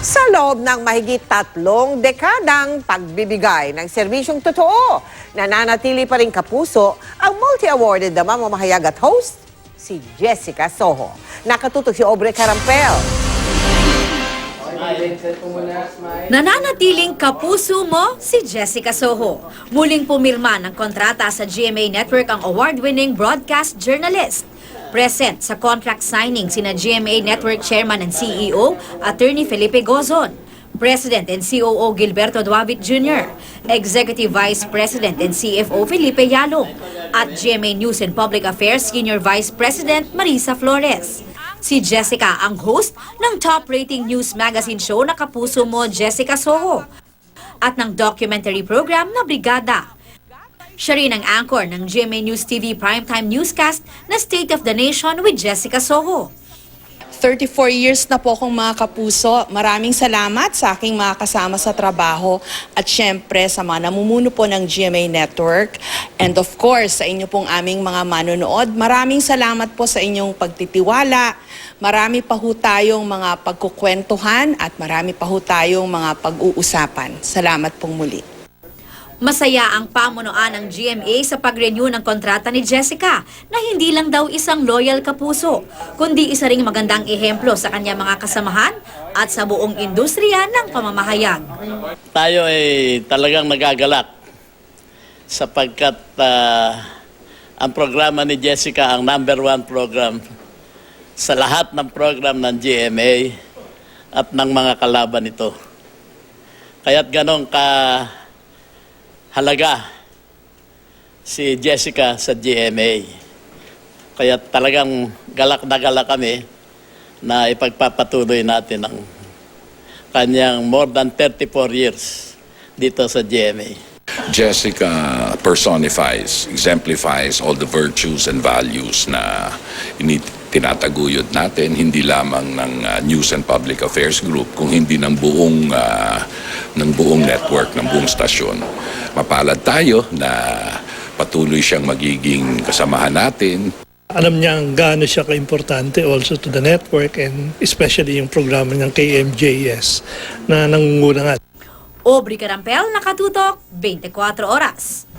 Sa loob ng mahigit 3 dekadang pagbibigay ng serbisyong totoo, nananatili pa rin kapuso ang multi-awarded na mamamahayag at host, si Jessica Soho. Nakatutok si Aubrey Carampel. Nananatiling kapuso mo si Jessica Soho. Muling pumirma ng kontrata sa GMA Network ang award-winning broadcast journalist. Present sa contract signing sina GMA Network Chairman and CEO, Attorney Felipe Gozon, President and COO Gilberto Duavit Jr., Executive Vice President and CFO Felipe Yalong, at GMA News and Public Affairs Senior Vice President Marisa Flores. Si Jessica ang host ng top-rating news magazine show na Kapuso Mo, Jessica Soho, at ng documentary program na Brigada. Siya rin ang anchor ng GMA News TV primetime newscast na State of the Nation with Jessica Soho. 34 years na po akong mga kapuso. Maraming salamat sa aking mga kasama sa trabaho at syempre sa mga namumuno po ng GMA Network. And of course, sa inyo pong aming mga manonood, maraming salamat po sa inyong pagtitiwala. Marami pa ho tayong mga pagkukwentuhan at marami pa ho tayong mga pag-uusapan. Salamat pong muli. Masaya ang pamunuan ng GMA sa pag-renew ng kontrata ni Jessica na hindi lang daw isang loyal kapuso, kundi isa ring magandang ehemplo sa kanyang mga kasamahan at sa buong industriya ng pamamahayag. Tayo ay talagang nagagalak sapagkat ang programa ni Jessica ang #1 program sa lahat ng program ng GMA at ng mga kalaban nito. Kaya't ganong halaga si Jessica sa GMA. Kaya talagang galak na galak kami na ipagpapatuloy natin ang kanyang more than 34 years dito sa GMA. Jessica personifies, exemplifies all the virtues and values na tinataguyod natin, hindi lamang ng News and Public Affairs Group, kung hindi ng buong network, ng buong stasyon. Mapalad tayo na patuloy siyang magiging kasamahan natin. Alam niya ang gaano siya ka-importante also to the network and especially yung programa niyang KMJS na nangungulangan. Aubrey Carampel, Nakatutok, 24 Oras.